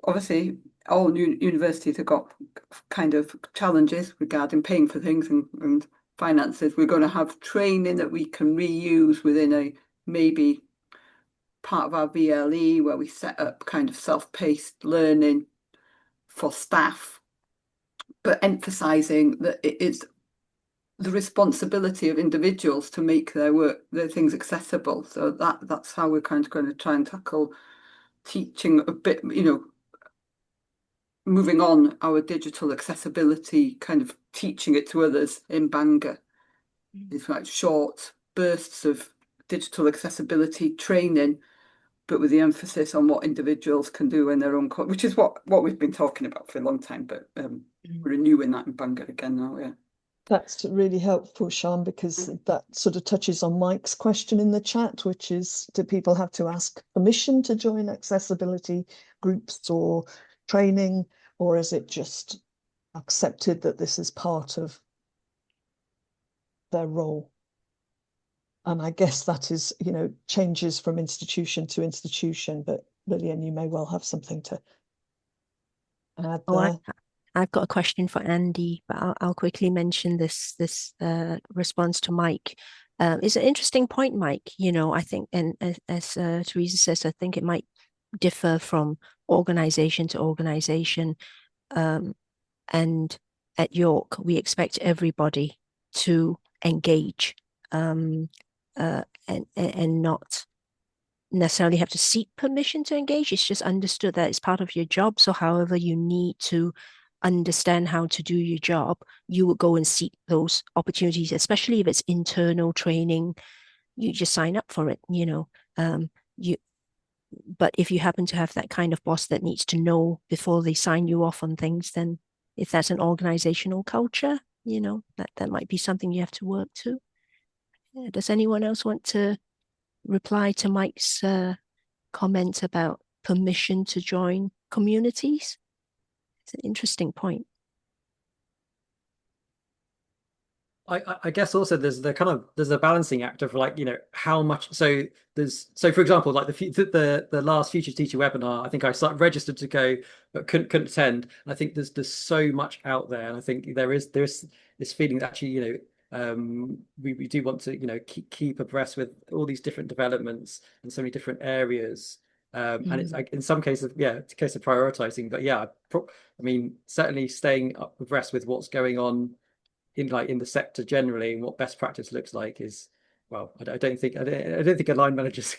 obviously all new universities have got kind of challenges regarding paying for things and finances. We're going to have training that we can reuse within a maybe part of our VLE, where we set up kind of self-paced learning for staff, but emphasizing that it is the responsibility of individuals to make their things accessible. So that's how we're kind of going to try and tackle teaching a bit, moving on our digital accessibility, kind of teaching it to others in Bangor. It's like short bursts of digital accessibility training, but with the emphasis on what individuals can do in their own, which is what we've been talking about for a long time, but we're renewing that in Bangor again now, yeah. That's really helpful, Sean, because that sort of touches on Mike's question in the chat, which is, do people have to ask permission to join accessibility groups or training, or is it just accepted that this is part of their role? And I guess that is, changes from institution to institution, but Lillian, you may well have something to add there. I've got a question for Andy, but I'll quickly mention this response to Mike. It's an interesting point, Mike. I think, and as Teresa says, I think it might differ from organization to organization. And at York, we expect everybody to engage and not necessarily have to seek permission to engage. It's just understood that it's part of your job. So however you need to understand how to do your job, you would go and seek those opportunities, especially if it's internal training. You just sign up for it, but if you happen to have that kind of boss that needs to know before they sign you off on things, then if that's an organizational culture, that might be something you have to work to. Does anyone else want to reply to Mike's comment about permission to join communities? It's an interesting point. I guess also there's a balancing act of how much. So for example, like the last Future Teacher webinar, I think I registered to go but couldn't attend. And I think there's so much out there, and I think there's this feeling that actually we do want to keep abreast with all these different developments in so many different areas. And it's like in some cases, it's a case of prioritizing. But I mean, certainly staying abreast with what's going on in the sector generally and what best practice looks like is, well, I don't think a line manager's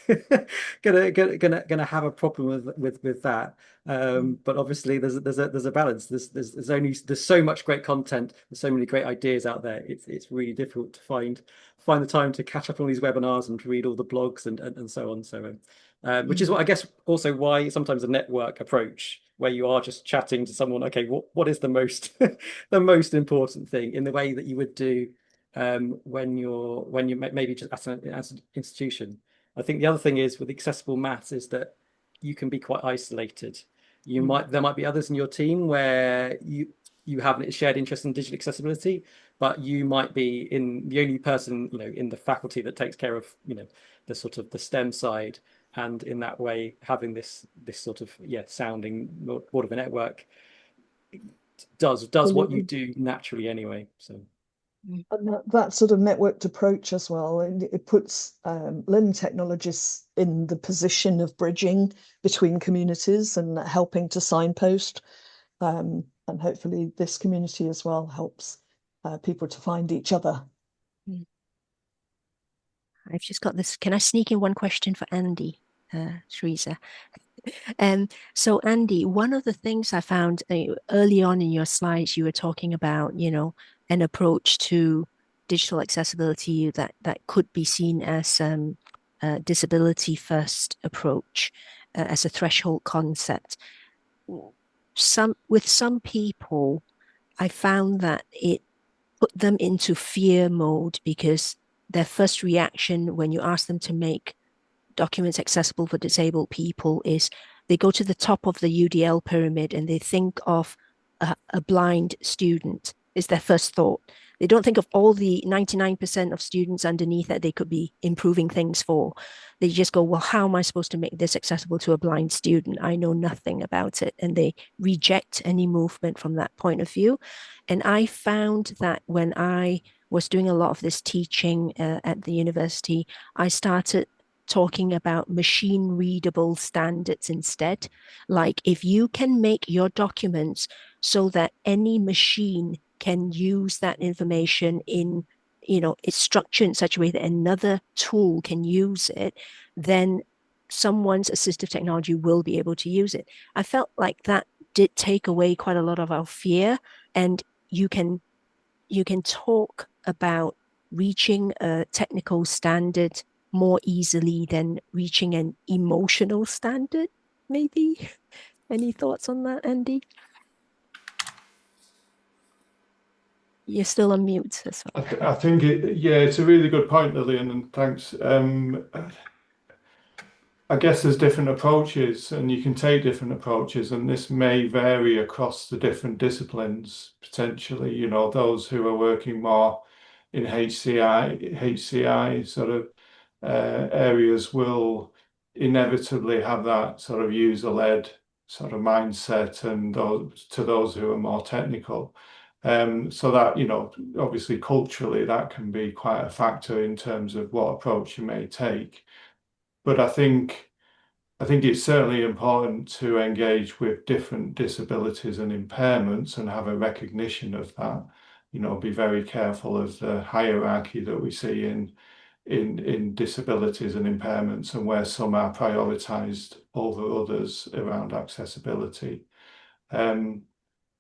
gonna have a problem with that. But obviously there's a balance. There's so much great content, there's so many great ideas out there. It's really difficult to find the time to catch up on these webinars and to read all the blogs and so on. So which is what I guess also why sometimes a network approach where you are just chatting to someone, okay, what is the most the most important thing, in the way that you would do when you maybe just as an institution. I think the other thing is with accessible maths is that you can be quite isolated. There might be others in your team where you have a shared interest in digital accessibility, but you might be the only person in the faculty that takes care of the sort of the STEM side. And in that way, having this sort of sounding board of a network does what you do naturally anyway. So and that sort of networked approach as well, and it puts learning technologists in the position of bridging between communities and helping to signpost. And hopefully this community as well helps people to find each other. I've just got this. Can I sneak in one question for Andy, Teresa? So Andy, one of the things I found early on in your slides, you were talking about, an approach to digital accessibility that could be seen as a disability first approach. as a threshold concept. With some people, I found that it put them into fear mode because their first reaction when you ask them to make documents accessible for disabled people is they go to the top of the UDL pyramid and they think of a blind student is their first thought. They don't think of all the 99% of students underneath that they could be improving things for. They just go, well, how am I supposed to make this accessible to a blind student? I know nothing about it. And they reject any movement from that point of view. And I found that when I was doing a lot of this teaching at the university, I started talking about machine readable standards instead. Like if you can make your documents so that any machine can use that information in, it's structured in such a way that another tool can use it, then someone's assistive technology will be able to use it. I felt like that did take away quite a lot of our fear, and you can talk about reaching a technical standard more easily than reaching an emotional standard, maybe. Any thoughts on that, Andy? You're still on mute as well. I think it's a really good point, Lillian, and thanks. I guess there's different approaches, and you can take different approaches, and this may vary across the different disciplines potentially. You know, those who are working more in HCI sort of areas will inevitably have that sort of user-led sort of mindset, and those who are more technical. So that, obviously culturally that can be quite a factor in terms of what approach you may take. But I think it's certainly important to engage with different disabilities and impairments and have a recognition of that. Be very careful of the hierarchy that we see in disabilities and impairments, and where some are prioritized over others around accessibility.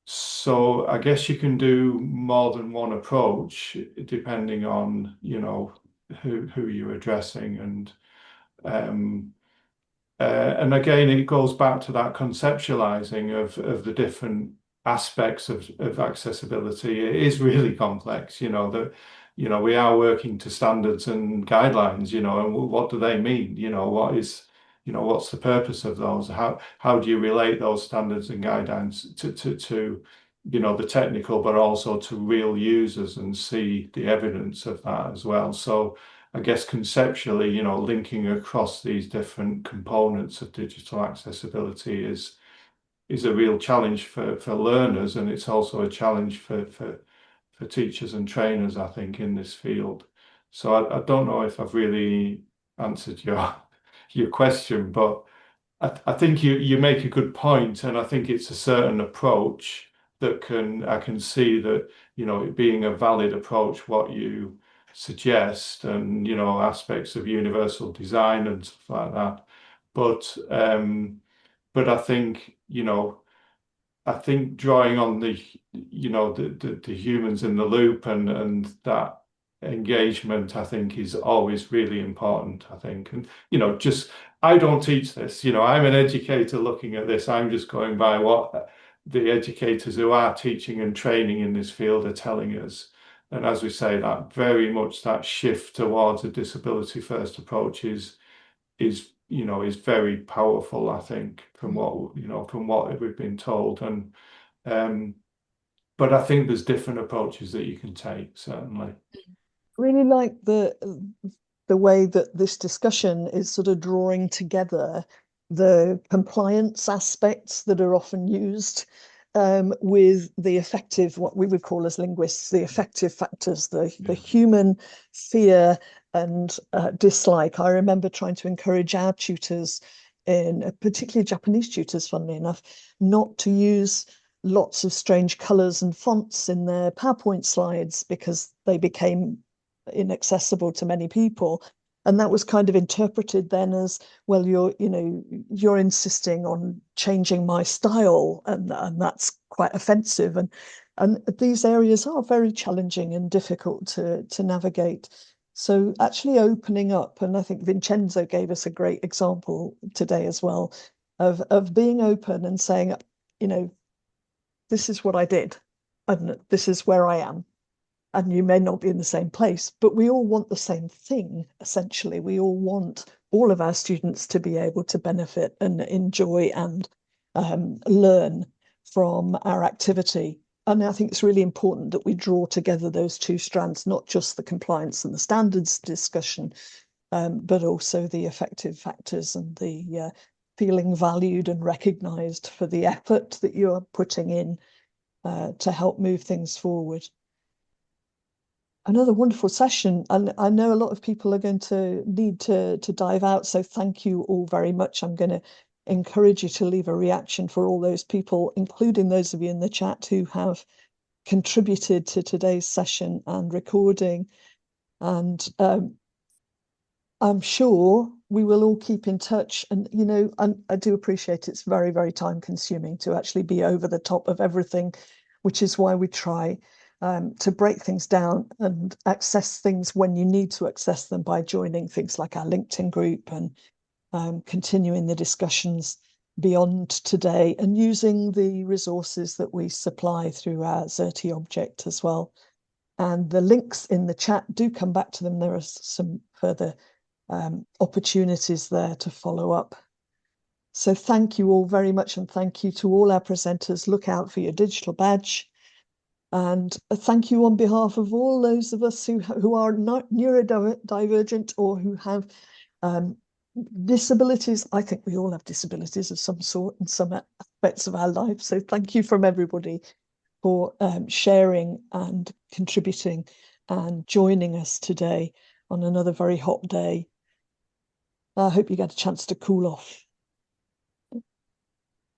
So I guess you can do more than one approach depending on, who you're addressing, and again, it goes back to that conceptualizing of the different aspects of accessibility. It is really complex, that we are working to standards and guidelines, and what do they mean? What's the purpose of those? How do you relate those standards and guidelines to the technical, but also to real users, and see the evidence of that as well? So I guess conceptually, linking across these different components of digital accessibility is a real challenge for learners, and it's also a challenge for teachers and trainers, I think, in this field. So I don't know if I've really answered your question, but I think you make a good point, and I think it's a certain approach that I can see that, it being a valid approach, what you suggest, and aspects of universal design and stuff like that. But I think drawing on the humans in the loop, and that engagement, I think, is always really important, I think. And I don't teach this, I'm an educator looking at this. I'm just going by what the educators who are teaching and training in this field are telling us. And as we say, that very much that shift towards a disability first approach is very powerful, I think, from what we've been told. And but I think there's different approaches that you can take, certainly. Really like the way that this discussion is sort of drawing together the compliance aspects that are often used with the effective, what we would call as linguists, the effective factors, the human fear and dislike. I remember trying to encourage our tutors, particularly Japanese tutors, funnily enough, not to use lots of strange colors and fonts in their PowerPoint slides because they became inaccessible to many people. And that was kind of interpreted then as, well, you're insisting on changing my style, and that's quite offensive. And these areas are very challenging and difficult to navigate. So actually opening up, and I think Vincenzo gave us a great example today as well, of being open and saying, you know, this is what I did, and this is where I am. And you may not be in the same place, but we all want the same thing, essentially. We all want all of our students to be able to benefit and enjoy and learn from our activity. And I think it's really important that we draw together those two strands, not just the compliance and the standards discussion, but also the effective factors and the feeling valued and recognised for the effort that you're putting in to help move things forward. Another wonderful session, and I know a lot of people are going to need to dive out, so thank you all very much. I'm going to encourage you to leave a reaction for all those people, including those of you in the chat who have contributed to today's session and recording. And I'm sure we will all keep in touch. And, you know, I do appreciate it's very, very time consuming to actually be over the top of everything, which is why we try to break things down and access things when you need to access them by joining things like our LinkedIn group and continuing the discussions beyond today and using the resources that we supply through our Xerti object as well. And the links in the chat, do come back to them. There are some further opportunities there to follow up. So thank you all very much, and thank you to all our presenters. Look out for your digital badge. And thank you on behalf of all those of us who are not neurodivergent or who have disabilities. I think we all have disabilities of some sort in some aspects of our life. So thank you from everybody for sharing and contributing and joining us today on another very hot day. I hope you get a chance to cool off.